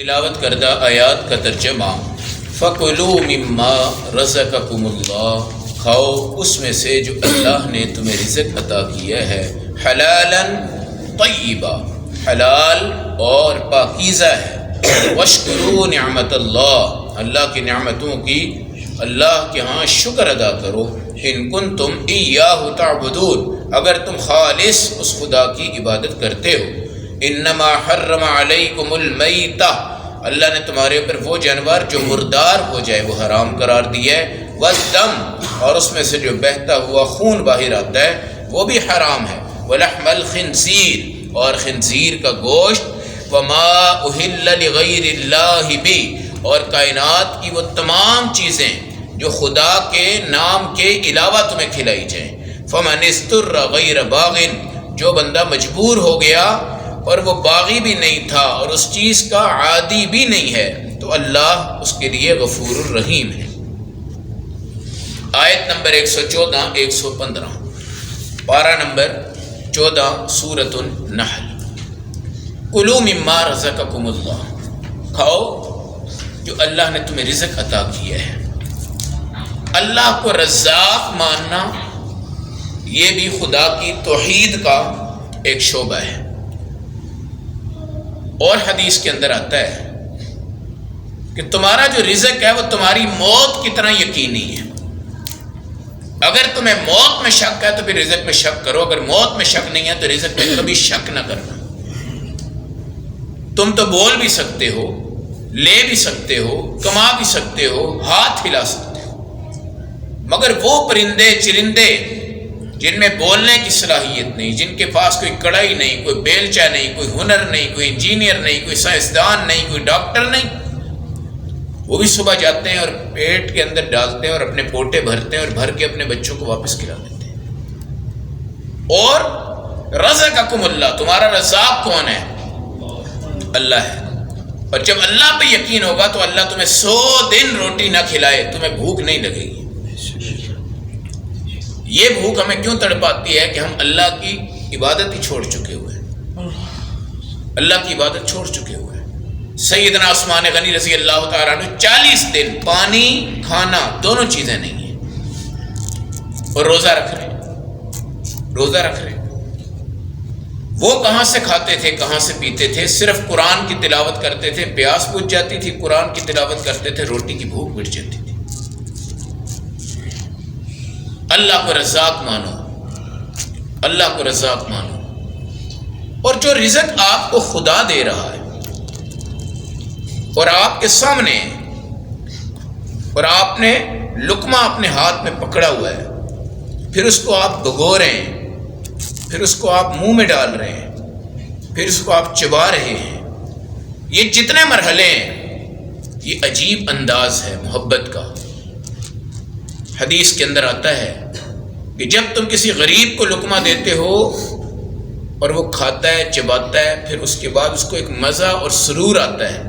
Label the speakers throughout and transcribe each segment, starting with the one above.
Speaker 1: تلاوت کردہ آیات کا ترجمہ فَكُلُوا مِمَّا رَزَقَكُمُ اللَّهُ، کھاؤ اس میں سے جو اللہ نے تمہیں رزق عطا کیا ہے، حلالاً طیبا، حلال اور پاکیزہ ہے، وَاشْكُرُوا نعمت اللہ، اللہ کی نعمتوں کی اللہ کے ہاں شکر ادا کرو، ان کنتم ایاہ تعبدون، اگر تم خالص اس خدا کی عبادت کرتے ہو۔ انما حرم علیکم المیتہ، اللہ نے تمہارے اوپر وہ جانور جو مردار ہو جائے وہ حرام قرار دیا ہے، والدم، اور اس میں سے جو بہتا ہوا خون باہر آتا ہے وہ بھی حرام ہے، ولحم الخنزیر، اور خنزیر کا گوشت، وما اہل لغیر اللہ بی، اور کائنات کی وہ تمام چیزیں جو خدا کے نام کے علاوہ تمہیں کھلائی جائیں۔ فمن استر غیر باغ، جو بندہ مجبور ہو گیا اور وہ باغی بھی نہیں تھا اور اس چیز کا عادی بھی نہیں ہے، تو اللہ اس کے لیے غفور الرحیم ہے۔ آیت نمبر 114 115، پارہ نمبر 14 سورۃ النحل۔ کلوا مما رزقکم اللہ، کھاؤ جو اللہ نے تمہیں رزق عطا کیا ہے۔ اللہ کو رزاق ماننا یہ بھی خدا کی توحید کا ایک شعبہ ہے، اور حدیث کے اندر آتا ہے کہ تمہارا جو رزق ہے وہ تمہاری موت کی طرح یقینی ہے۔ اگر تمہیں موت میں شک ہے تو پھر رزق میں شک کرو، اگر موت میں شک نہیں ہے تو رزق میں کبھی شک نہ کرنا۔ تم تو بول بھی سکتے ہو، لے بھی سکتے ہو، کما بھی سکتے ہو، ہاتھ ہلا سکتے ہو، مگر وہ پرندے چرندے جن میں بولنے کی صلاحیت نہیں، جن کے پاس کوئی کڑائی نہیں، کوئی بیلچہ نہیں، کوئی ہنر نہیں، کوئی انجینئر نہیں، کوئی سائنسدان نہیں، کوئی ڈاکٹر نہیں، وہ بھی صبح جاتے ہیں اور پیٹ کے اندر ڈالتے ہیں اور اپنے پوٹے بھرتے ہیں اور بھر کے اپنے بچوں کو واپس کھلا دیتے ہیں۔ اور رزقکم اللہ، تمہارا رزاق کون ہے؟ اللہ ہے۔ اور جب اللہ پہ یقین ہوگا تو اللہ تمہیں 100 دن روٹی نہ کھلائے تمہیں بھوک نہیں لگے گی۔ یہ بھوک ہمیں کیوں تڑپاتی ہے کہ ہم اللہ کی عبادت ہی چھوڑ چکے ہوئے ہیں، اللہ کی عبادت چھوڑ چکے ہوئے ہیں۔ سیدنا عثمان غنی رضی اللہ تعالیٰ عنہ 40 دن پانی کھانا دونوں چیزیں نہیں ہیں، اور روزہ رکھ رہے ہیں، روزہ رکھ رہے ہیں۔ وہ کہاں سے کھاتے تھے، کہاں سے پیتے تھے؟ صرف قرآن کی تلاوت کرتے تھے، پیاس بجھ جاتی تھی، قرآن کی تلاوت کرتے تھے، روٹی کی بھوک مٹ جاتی تھی۔ اللہ کو رزاق مانو، اللہ کو رزاق مانو۔ اور جو رزق آپ کو خدا دے رہا ہے اور آپ کے سامنے اور آپ نے لقمہ اپنے ہاتھ میں پکڑا ہوا ہے، پھر اس کو آپ بھگو رہے ہیں، پھر اس کو آپ منہ میں ڈال رہے ہیں، پھر اس کو آپ چبا رہے ہیں، یہ جتنے مرحلے ہیں یہ عجیب انداز ہے محبت کا۔ حدیث کے اندر آتا ہے کہ جب تم کسی غریب کو لقمہ دیتے ہو اور وہ کھاتا ہے، چباتا ہے، پھر اس کے بعد اس کو ایک مزہ اور سرور آتا ہے،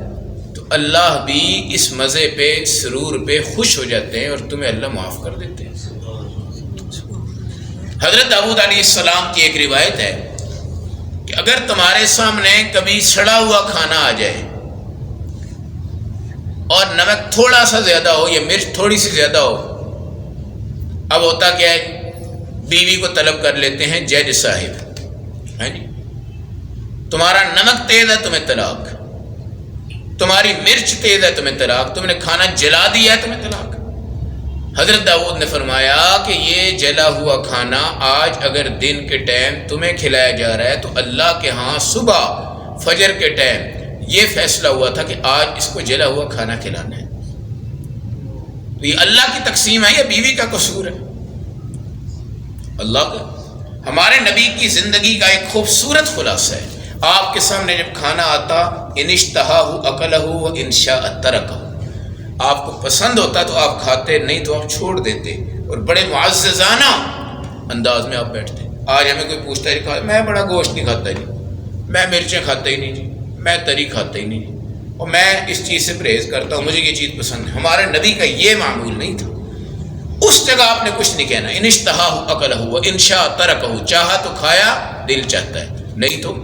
Speaker 1: تو اللہ بھی اس مزے پہ، سرور پہ خوش ہو جاتے ہیں اور تمہیں اللہ معاف کر دیتے ہیں۔ حضرت داؤد علیہ السلام کی ایک روایت ہے کہ اگر تمہارے سامنے کبھی سڑا ہوا کھانا آ جائے اور نمک تھوڑا سا زیادہ ہو یا مرچ تھوڑی سی زیادہ ہو، اب ہوتا کیا ہے، بیوی کو طلب کر لیتے ہیں، جج صاحب، ہے جی، تمہارا نمک تیز ہے تمہیں طلاق، تمہاری مرچ تیز ہے تمہیں طلاق، تم نے کھانا جلا دیا ہے تمہیں طلاق۔ حضرت داؤد نے فرمایا کہ یہ جلا ہوا کھانا آج اگر دن کے ٹائم تمہیں کھلایا جا رہا ہے تو اللہ کے ہاں صبح فجر کے ٹائم یہ فیصلہ ہوا تھا کہ آج اس کو جلا ہوا کھانا کھلانا ہے۔ تو یہ اللہ کی تقسیم ہے یا بیوی کا قصور ہے؟ اللہ کا۔ ہمارے نبی کی زندگی کا ایک خوبصورت خلاصہ ہے، آپ کے سامنے جب کھانا آتا، ان اشتہاہ اکلہ و ان شاء ترکہ، آپ کو پسند ہوتا تو آپ کھاتے، نہیں تو آپ چھوڑ دیتے، اور بڑے معززانہ انداز میں آپ بیٹھتے۔ آج ہمیں کوئی پوچھتا ہے، میں بڑا گوشت نہیں کھاتا جی، میں مرچیں کھاتا ہی نہیں جی، میں تری کھاتا ہی نہیں جی، اور میں اس چیز سے پرہیز کرتا ہوں، مجھے یہ چیز پسند ہے۔ ہمارے نبی کا یہ معمول نہیں تھا۔ اس جگہ آپ نے کچھ نہیں کہنا، ان اشتہاہ اکلہ و ان شاء ترکہ، چاہا تو کھایا، دل چاہتا ہے، نہیں تو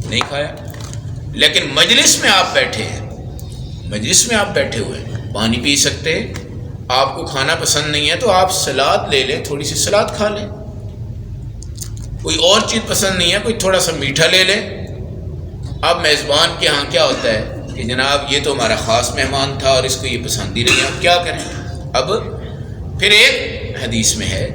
Speaker 1: نہیں کھایا۔ لیکن مجلس میں آپ بیٹھے ہیں، مجلس میں آپ بیٹھے ہوئے ہیں، پانی پی سکتے ہیں، آپ کو کھانا پسند نہیں ہے تو آپ سلاد لے لیں، تھوڑی سی سلاد کھا لیں، کوئی اور چیز پسند نہیں ہے کوئی تھوڑا سا میٹھا لے لیں۔ اب میزبان کے ہاں کیا ہوتا ہے کہ جناب یہ تو ہمارا خاص مہمان تھا اور اس کو یہ پسند ہی نہیں ہے، اب کیا کریں؟ اب پھر ایک حدیث میں ہے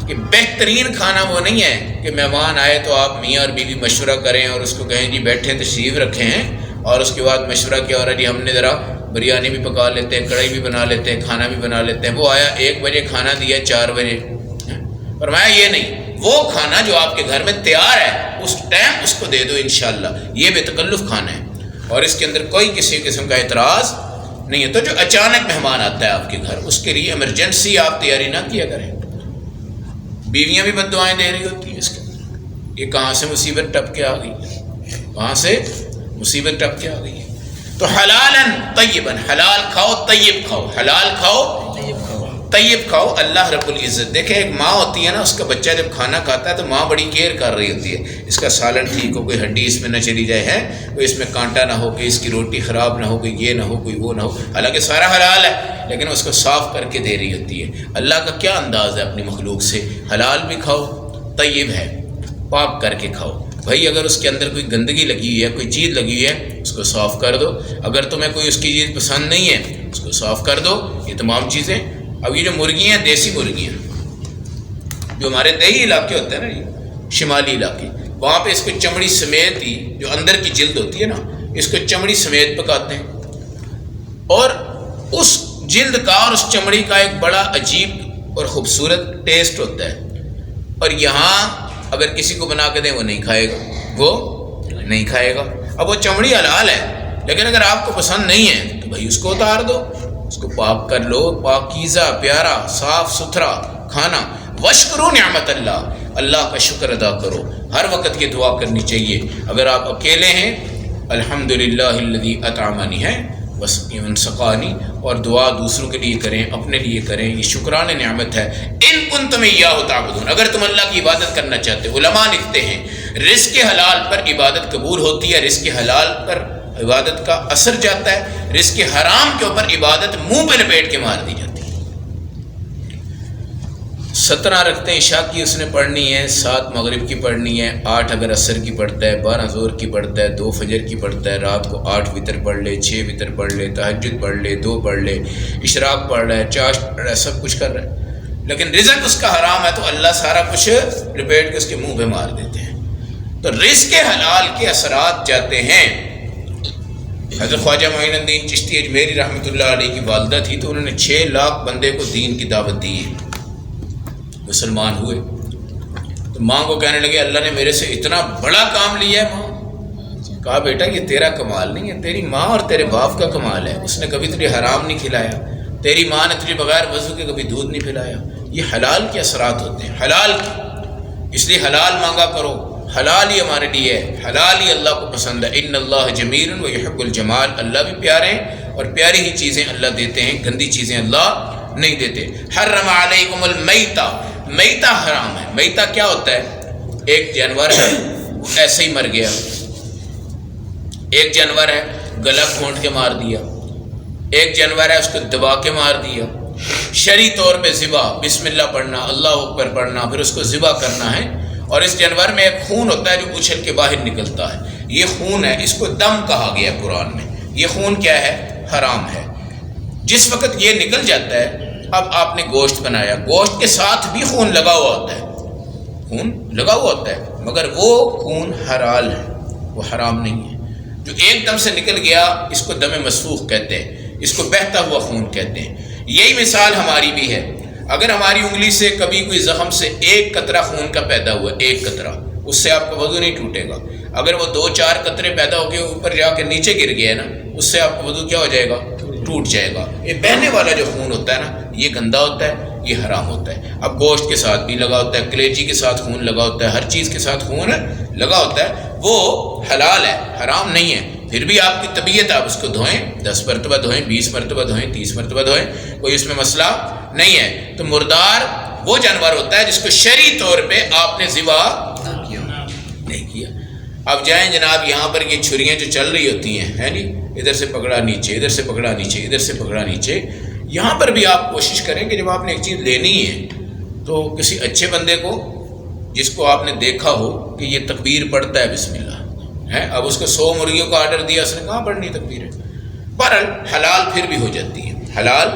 Speaker 1: کہ بہترین کھانا وہ نہیں ہے کہ مہمان آئے تو آپ میاں اور بیوی مشورہ کریں اور اس کو کہیں جی بیٹھے تشریف رکھیں ہیں، اور اس کے بعد مشورہ کیا ہو رہا ہے جی ہم نے ذرا بریانی بھی پکا لیتے ہیں، کڑھائی بھی بنا لیتے ہیں، کھانا بھی بنا لیتے ہیں۔ وہ آیا 1 بجے کھانا دیا 4 بجے، فرمایا یہ نہیں، وہ کھانا جو آپ کے گھر میں تیار ہے اس ٹائم اس کو دے دو انشاءاللہ، یہ بے تکلف کھانا ہے اور اس کے اندر کوئی کسی قسم کا اعتراض نہیں ہے۔ تو جو اچانک مہمان آتا ہے آپ کے گھر، اس کے لیے ایمرجنسی آپ تیاری نہ کیا کریں۔ بیویاں بھی بد دعائیں دے رہی ہوتی ہیں اس کے اندر، یہ کہاں سے مصیبت ٹپ کے آ گئی ہے، کہاں سے مصیبت ٹپ کے آ گئی ہے۔ تو حلالن طیبن، حلال کھاؤ طیب کھاؤ، حلال کھاؤ طیب کھاؤ۔ اللہ رب العزت، دیکھیں ایک ماں ہوتی ہے نا، اس کا بچہ جب کھانا کھاتا ہے تو ماں بڑی کیئر کر رہی ہوتی ہے، اس کا سالن ٹھیک ہو، کوئی ہڈی اس میں نہ چلی جائے ہے، کوئی اس میں کانٹا نہ ہو، کوئی اس کی روٹی خراب نہ ہو، کوئی یہ نہ ہو، کوئی وہ نہ ہو، حالانکہ سارا حلال ہے لیکن اس کو صاف کر کے دے رہی ہوتی ہے۔ اللہ کا کیا انداز ہے اپنی مخلوق سے، حلال بھی کھاؤ طیب ہے، پاک کر کے کھاؤ۔ بھائی اگر اس کے اندر کوئی گندگی لگی ہوئی ہے، کوئی چیز لگی ہوئی ہے، اس کو صاف کر دو۔ اگر تمہیں کوئی اس کی چیز پسند نہیں ہے اس کو صاف کر دو۔ یہ تمام چیزیں۔ اب یہ جو مرغیاں ہیں، دیسی مرغیاں جو ہمارے دیہی علاقے ہوتے ہیں نا، یہ شمالی علاقے، وہاں پہ اس کو چمڑی سمیت ہی، جو اندر کی جلد ہوتی ہے نا، اس کو چمڑی سمیت پکاتے ہیں، اور اس جلد کا اور اس چمڑی کا ایک بڑا عجیب اور خوبصورت ٹیسٹ ہوتا ہے، اور یہاں اگر کسی کو بنا کے دیں وہ نہیں کھائے گا، وہ نہیں کھائے گا۔ اب وہ چمڑی حلال ہے لیکن اگر آپ کو پسند نہیں ہے تو بھائی اس کو اتار دو، اس کو پاک کر لو، پاکیزہ پیارا صاف ستھرا کھانا۔ وشکرو نعمت اللہ، اللہ کا شکر ادا کرو، ہر وقت یہ دعا کرنی چاہیے۔ اگر آپ اکیلے ہیں، الحمدللہ الذی اطعمنی ہے وسقین سقانی، اور دعا دوسروں کے لیے کریں، اپنے لیے کریں، یہ شکران نعمت ہے۔ ان کنتم ایاہ تعبدون، اگر تم اللہ کی عبادت کرنا چاہتے ہو۔ علماء لکھتے ہیں رزق حلال پر عبادت قبول ہوتی ہے، رزق حلال پر عبادت کا اثر جاتا ہے، رزق حرام کے اوپر عبادت منہ پہ لپیٹ کے مار دی جاتی ہے۔ 17 رکعتیں عشاء کی اس نے پڑھنی ہے، 7 مغرب کی پڑھنی ہے، 8 اگر عصر کی پڑھتا ہے، 12 ظہر کی پڑھتا ہے، 2 فجر کی پڑھتا ہے، رات کو 8 وتر پڑھ لے، 6 وتر پڑھ لے، تہجد پڑھ لے، 2 پڑھ لے، اشراق پڑھ رہا ہے، چاشت پڑھ رہا ہے، سب کچھ کر رہا ہے، لیکن رزق اس کا حرام ہے تو اللہ سارا کچھ لپیٹ کے اس کے منہ پہ مار دیتے ہیں۔ تو رزق حلال کے اثرات جاتے ہیں۔ حضرت خواجہ معین الدین چشتی اجمیری رحمۃ اللہ علیہ کی والدہ تھی تو انہوں نے 6 لاکھ بندے کو دین کی دعوت دی، مسلمان ہوئے تو ماں کو کہنے لگے اللہ نے میرے سے اتنا بڑا کام لیا ہے۔ ماں کہا بیٹا یہ تیرا کمال نہیں ہے، تیری ماں اور تیرے باپ کا کمال ہے، اس نے کبھی تجھے حرام نہیں کھلایا، تیری ماں نے تجھے بغیر وضو کے کبھی دودھ نہیں پلایا۔ یہ حلال کے اثرات ہوتے ہیں، حلال کی، اس لیے حلال مانگا کرو، حلال ہی ہمارے لیے ہے، حلال ہی اللہ کو پسند ہے۔ ان اللہ جمیل و یحب الجمال، اللہ بھی پیارے ہیں اور پیاری ہی چیزیں اللہ دیتے ہیں، گندی چیزیں اللہ نہیں دیتے۔ حرم علیکم المیتہ، میتہ حرام ہے۔ میتہ کیا ہوتا ہے؟ ایک جانور ہے وہ ایسے ہی مر گیا، ایک جانور ہے گلا گھونٹ کے مار دیا، ایک جانور ہے اس کو دبا کے مار دیا، شرعی طور پہ ذبح، بسم اللہ پڑھنا، اللہ اکبر پڑھنا، پھر اس کو ذبح کرنا ہے، اور اس جانور میں ایک خون ہوتا ہے جو اچھل کے باہر نکلتا ہے، یہ خون ہے، اس کو دم کہا گیا ہے قرآن میں۔ یہ خون کیا ہے؟ حرام ہے۔ جس وقت یہ نکل جاتا ہے، اب آپ نے گوشت بنایا، گوشت کے ساتھ بھی خون لگا ہوا ہوتا ہے، خون لگا ہوا ہوتا ہے، مگر وہ خون حلال ہے، وہ حرام نہیں ہے۔ جو ایک دم سے نکل گیا اس کو دم مسفوخ کہتے ہیں، اس کو بہتا ہوا خون کہتے ہیں۔ یہی مثال ہماری بھی ہے، اگر ہماری انگلی سے کبھی کوئی زخم سے 1 قطرہ خون کا پیدا ہوا، 1 قطرہ، اس سے آپ کا وضو نہیں ٹوٹے گا۔ اگر وہ 2-4 قطرے پیدا ہو کے اوپر جا کے نیچے گر گیا ہے نا، اس سے آپ کا وضو کیا ہو جائے گا؟ ٹوٹ جائے گا۔ یہ بہنے والا جو خون ہوتا ہے نا، یہ گندا ہوتا ہے، یہ حرام ہوتا ہے۔ اب گوشت کے ساتھ بھی لگا ہوتا ہے، کلیجی کے ساتھ خون لگا ہوتا ہے، ہر چیز کے ساتھ خون لگا ہوتا ہے، وہ حلال ہے، حرام نہیں ہے۔ پھر بھی آپ کی طبیعت، آپ اس کو دھوئیں، 10 مرتبہ دھوئیں، 20 مرتبہ دھوئیں، 30 مرتبہ دھوئیں، کوئی اس میں مسئلہ نہیں ہے۔ تو مردار وہ جانور ہوتا ہے جس کو شرعی طور پہ آپ نے ذبح نہیں کیا۔ اب جائیں جناب یہاں پر یہ چھریاں جو چل رہی ہوتی ہیں ہے جی، ادھر سے پکڑا نیچے، ادھر سے پکڑا نیچے، ادھر سے پکڑا نیچے، یہاں پر بھی آپ کوشش کریں کہ جب آپ نے ایک چیز لینی ہے تو کسی اچھے بندے کو جس کو آپ نے دیکھا ہو کہ یہ تکبیر پڑھتا ہے بسم اللہ ہے، اب اس کو 100 مرغیوں کا آرڈر دیا، اس نے کہاں پڑھنی تکبیر ہے؟ بہرحال حلال پھر بھی ہو جاتی ہے، حلال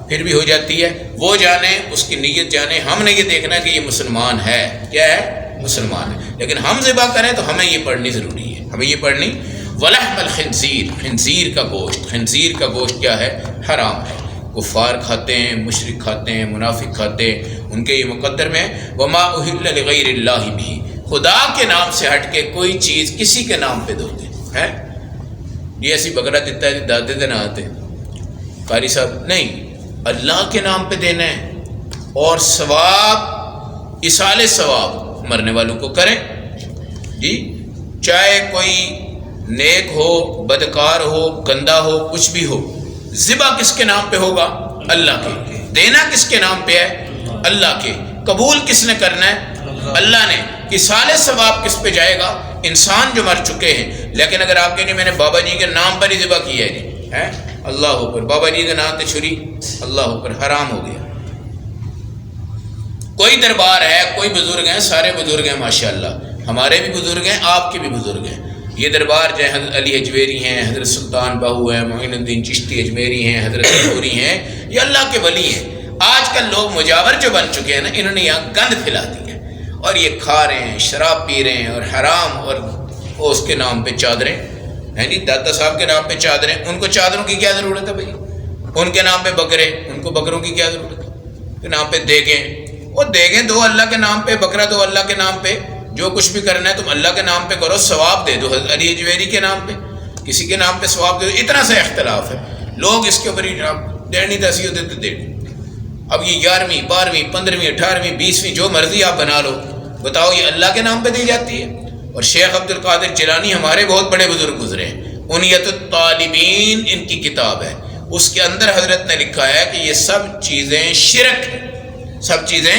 Speaker 1: پھر بھی ہو جاتی ہے، وہ جانے، اس کی نیت جانے، ہم نے یہ دیکھنا کہ یہ مسلمان ہے، کیا ہے؟ مسلمان ہے، لیکن ہم ذبح کریں تو ہمیں یہ پڑھنی ضروری ہے، ہمیں یہ پڑھنی۔ وَلَحْمَ الْخِنْزِيرِ، خنزیر کا گوشت، خنزیر کا گوشت کیا ہے؟ حرام ہے، کفار کھاتے ہیں، مشرک کھاتے ہیں، منافق کھاتے ہیں، ان کے یہ مقدر میں وَمَا أُهِلَّ لِغَيْرِ اللَّهِ بِهِ، خدا کے نام سے ہٹ کے کوئی چیز کسی کے نام پہ دو گے ہے، یہ ایسی بکرا دیتا ہے دادے دے نہ آتے قاری صاحب، نہیں، اللہ کے نام پہ دینا ہے، اور ثواب اصال ثواب مرنے والوں کو کریں جی، چاہے کوئی نیک ہو، بدکار ہو، گندا ہو، کچھ بھی ہو، ذبح کس کے نام پہ ہوگا؟ اللہ کے، دینا کس کے نام پہ ہے؟ اللہ کے، قبول کس نے کرنا ہے؟ اللہ نے، کہ سالے ثواب کس پہ جائے گا؟ انسان جو مر چکے ہیں۔ لیکن اگر آپ کہیں میں نے بابا جی کے نام پر ہی ذبح کیا ہے اللہ اوپر، بابا جی کے نام پہ چھری، اللہ اوپر، حرام ہو گیا۔ کوئی دربار ہے، کوئی بزرگ ہیں، سارے بزرگ ہیں ماشاءاللہ، ہمارے بھی بزرگ ہیں، آپ کے بھی بزرگ ہیں، یہ دربار جو حضرت علی اجمیری ہیں، حضرت سلطان باہو ہیں، معین الدین چشتی اجمیری ہیں، حضرت سنوری ہیں، یہ اللہ کے ولی ہیں۔ آج کل لوگ مجاور جو بن چکے ہیں نا، انہوں نے یہاں گند پھیلا دی ہے، اور یہ کھا رہے ہیں، شراب پی رہے ہیں، اور حرام، اور اس کے نام پہ چادریں ہیں جی، دادا صاحب کے نام پہ چادریں، ان کو چادروں کی کیا ضرورت ہے بھائی؟ ان کے نام پہ بکرے، ان کو بکروں کی کیا ضرورت ہے؟ کے نام پہ دیگیں، وہ دیگیں دو اللہ کے نام پہ، بکرا دو اللہ کے نام پہ، جو کچھ بھی کرنا ہے تم اللہ کے نام پہ کرو، ثواب دے دو حضرت علی اجمیری کے نام پہ، کسی کے نام پہ ثواب دے دو، اتنا سا اختلاف ہے، لوگ اس کے اوپر ہی جناب دینی تحصیل دیتے دینی۔ اب یہ 11ویں 12ویں 15ویں 18ویں 20ویں جو مرضی آپ بنا لو، بتاؤ یہ اللہ کے نام پہ دی جاتی ہے؟ اور شیخ عبد القادر جیلانی ہمارے بہت بڑے بزرگ گزرے ہیں، انیت الطالبین ان کی کتاب ہے، اس کے اندر حضرت نے لکھا ہے کہ یہ سب چیزیں شرک ہیں، سب چیزیں،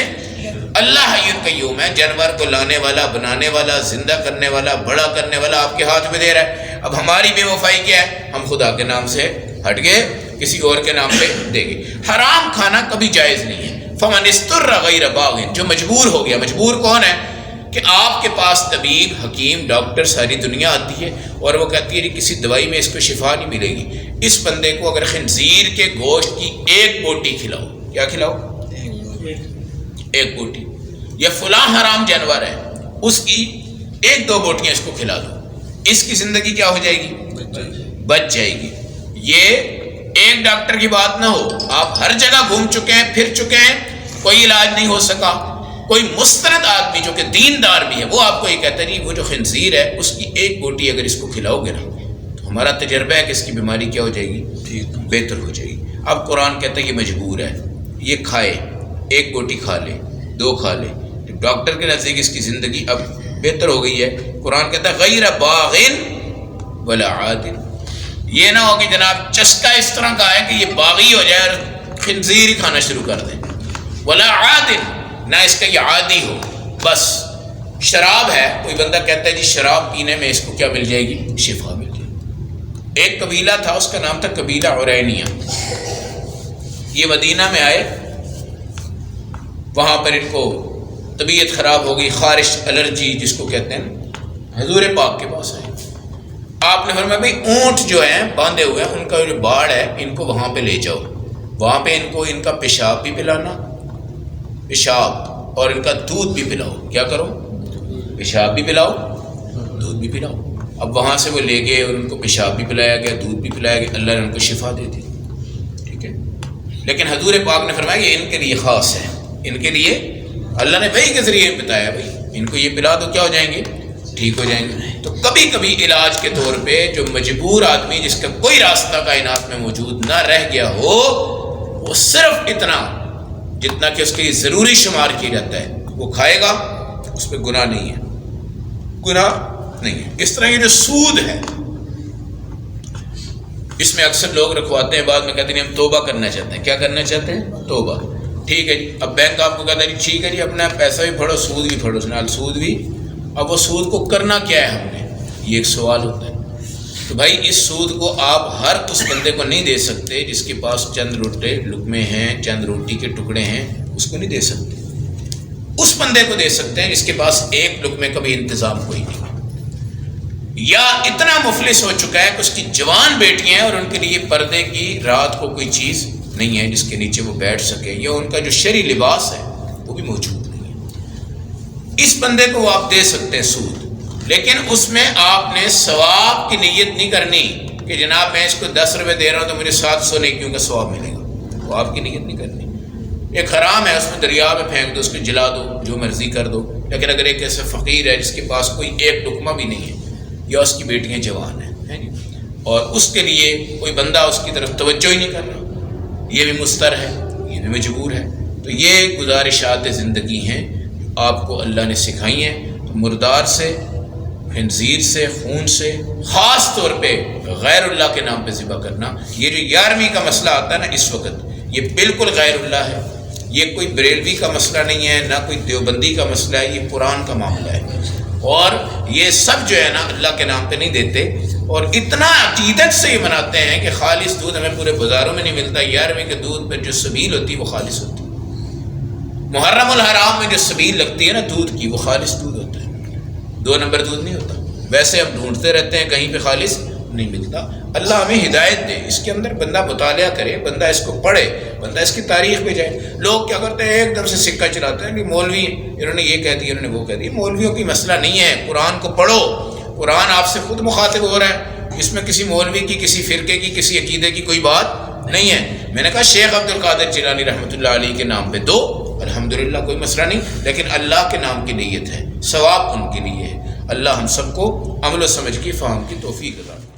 Speaker 1: اللہ حی القیوم ہے، جانور کو لانے والا، بنانے والا، زندہ کرنے والا، بڑا کرنے والا آپ کے ہاتھ میں دے رہا ہے۔ اب ہماری بے وفائی کیا ہے؟ ہم خدا کے نام سے ہٹ گئے، کسی اور کے نام پہ دے گے۔ حرام کھانا کبھی جائز نہیں ہے۔ فمن استر غیر باغ، جو مجبور ہو گیا، مجبور کون ہے؟ کہ آپ کے پاس طبیب، حکیم، ڈاکٹر، ساری دنیا آتی ہے اور وہ کہتی ہے کہ کسی دوائی میں اس کو شفا نہیں ملے گی، اس بندے کو اگر خنزیر کے گوشت کی ایک بوٹی کھلاؤ، کیا کھلاؤ؟ ایک بوٹی، یا فلاں حرام جانور ہے اس کی 1-2 بوٹیاں اس کو کھلا دو، اس کی زندگی کیا ہو جائے گی؟ بچ جائے گی۔ یہ ایک ڈاکٹر کی بات نہ ہو، آپ ہر جگہ گھوم چکے ہیں، پھر چکے ہیں، کوئی علاج نہیں ہو سکا، کوئی مستند آدمی جو کہ دیندار بھی ہے وہ آپ کو یہ کہتا ہے وہ جو خنزیر ہے اس کی ایک بوٹی اگر اس کو کھلاؤ گے نا تو ہمارا تجربہ ہے کہ اس کی بیماری کیا ہو جائے گی؟ بہتر ہو جائے گی۔ اب قرآن کہتا ہے یہ مجبور ہے، یہ کھائے، 1 بوٹی کھا لے، 2 کھا لے، ڈاکٹر کے نزدیک اس کی زندگی اب بہتر ہو گئی ہے۔ قرآن کہتا ہے غیر باغن ولا عادن، یہ نہ ہو کہ جناب چسکا اس طرح کا ہے کہ یہ باغی ہو جائے اور خنزیر ہی کھانا شروع کر دیں، ولا عادن، نہ اس کا یہ عادی ہو۔ بس شراب ہے، کوئی بندہ کہتا ہے جی شراب پینے میں اس کو کیا مل جائے گی؟ شفا مل جائے گی۔ ایک قبیلہ تھا، اس کا نام تھا قبیلہ عرینیہ، یہ مدینہ میں آئے، وہاں پر ان کو طبیعت خراب ہو گئی، خارش، الرجی جس کو کہتے ہیں، حضور پاک کے پاس آئے، آپ نے فرمایا بھائی اونٹ جو ہیں باندھے ہوئے ہیں ان کا جو باڑ ہے ان کو وہاں پہ لے جاؤ، وہاں پہ ان کو ان کا پیشاب بھی پلانا، پیشاب، اور ان کا دودھ بھی پلاؤ، کیا کرو؟ پیشاب بھی پلاؤ، دودھ بھی پلاؤ۔ اب وہاں سے وہ لے گئے اور ان کو پیشاب بھی پلایا گیا، دودھ بھی پلایا گیا، اللہ نے ان کو شفا دے دی، ٹھیک ہے۔ لیکن حضور پاک نے فرمایا کہ ان کے لیے خاص ہے، ان کے لیے اللہ نے وحی کے ذریعے بتایا بھائی ان کو یہ پلا دو، کیا ہو جائیں گے؟ ٹھیک ہو جائیں گے۔ تو کبھی کبھی علاج کے طور پہ جو مجبور آدمی جس کا کوئی راستہ کائنات میں موجود نہ رہ گیا ہو، وہ صرف اتنا جتنا کہ اس کے ضروری شمار کیا جاتا ہے وہ کھائے گا، اس پہ گناہ نہیں ہے، گناہ نہیں ہے۔ اس طرح یہ جو سود ہے اس میں اکثر لوگ رکھواتے ہیں، بعد میں کہتے ہیں ہم توبہ کرنا چاہتے ہیں، کیا کرنا چاہتے ہیں؟ توبہ، ٹھیک ہے جی۔ اب بینک آپ کو کہتا ہے ٹھیک ہے جی اپنا پیسہ بھی پھڑو، سود بھی پھڑو، سود بھی، اب وہ سود کو کرنا کیا ہے ہم نے؟ یہ ایک سوال ہوتا ہے۔ تو بھائی اس سود کو آپ ہر اس بندے کو نہیں دے سکتے جس کے پاس چند لقمے ہیں، چند روٹی کے ٹکڑے ہیں، اس کو نہیں دے سکتے۔ اس بندے کو دے سکتے ہیں جس کے پاس ایک لقمے کا بھی انتظام کوئی نہیں، یا اتنا مفلس ہو چکا ہے کہ اس کی جوان بیٹیاں ہیں اور ان کے لیے پردے کی رات کو کوئی چیز نہیں ہے جس کے نیچے وہ بیٹھ سکے، یا ان کا جو شرعی لباس ہے وہ بھی موجود نہیں ہے۔ اس بندے کو وہ آپ دے سکتے ہیں سود، لیکن اس میں آپ نے ثواب کی نیت نہیں کرنی کہ جناب میں اس کو 10 روپے دے رہا ہوں تو مجھے 700 نیکیوں کا ثواب ملے گا، وہ آپ کی نیت نہیں کرنی۔ ایک حرام ہے، اس میں دریا میں پھینک دو، اس کو جلا دو، جو مرضی کر دو، لیکن اگر ایک ایسا فقیر ہے جس کے پاس کوئی ایک لقمہ بھی نہیں ہے، یا اس کی بیٹیاں جوان ہیں اور اس کے لیے کوئی بندہ اس کی طرف توجہ ہی نہیں کر رہا، یہ بھی مضطر ہے، یہ بھی مجبور ہے، تو یہ گزارشات زندگی ہیں آپ کو اللہ نے سکھائی ہیں۔ تو مردار سے، خنزیر سے، خون سے، خاص طور پہ غیر اللہ کے نام پہ ذبح کرنا، یہ جو 11ویں کا مسئلہ آتا ہے نا اس وقت، یہ بالکل غیر اللہ ہے۔ یہ کوئی بریلوی کا مسئلہ نہیں ہے، نہ کوئی دیوبندی کا مسئلہ ہے، یہ قرآن کا معاملہ ہے۔ اور یہ سب جو ہے نا اللہ کے نام پہ نہیں دیتے، اور اتنا عقیدت سے یہ مناتے ہیں کہ خالص دودھ ہمیں پورے بازاروں میں نہیں ملتا، 11ویں کے دودھ پہ جو سبیل ہوتی ہے وہ خالص ہوتی ہے، محرم الحرام میں جو سبیل لگتی ہے نا دودھ کی وہ خالص دودھ ہوتا ہے، 2 نمبر دودھ نہیں ہوتا۔ ویسے ہم ڈھونڈتے رہتے ہیں کہیں پہ خالص نہیں ملتا۔ اللہ ہمیں ہدایت دے، اس کے اندر بندہ مطالعہ کرے، بندہ اس کو پڑھے، بندہ اس کی تاریخ پہ جائے۔ لوگ کیا کرتے ہیں ایک دم سے سکہ چلاتے ہیں کہ مولوی انہوں نے یہ کہہ دیا، انہوں نے وہ کہہ دیا۔ مولویوں کی مسئلہ نہیں ہے، قرآن کو پڑھو، قرآن آپ سے خود مخاطب ہو رہا ہے، اس میں کسی مولوی کی، کسی فرقے کی، کسی عقیدے کی کوئی بات نہیں ہے۔ میں نے کہا شیخ عبد القادر جیلانی رحمۃ اللہ علیہ کے نام پہ دو، الحمدللہ کوئی مسئلہ نہیں، لیکن اللہ کے نام کی نیت ہے، ثواب ان کے لیے ہے۔ اللہ ہم سب کو عمل و سمجھ کی فہم کی توفیق عطا فرمائے۔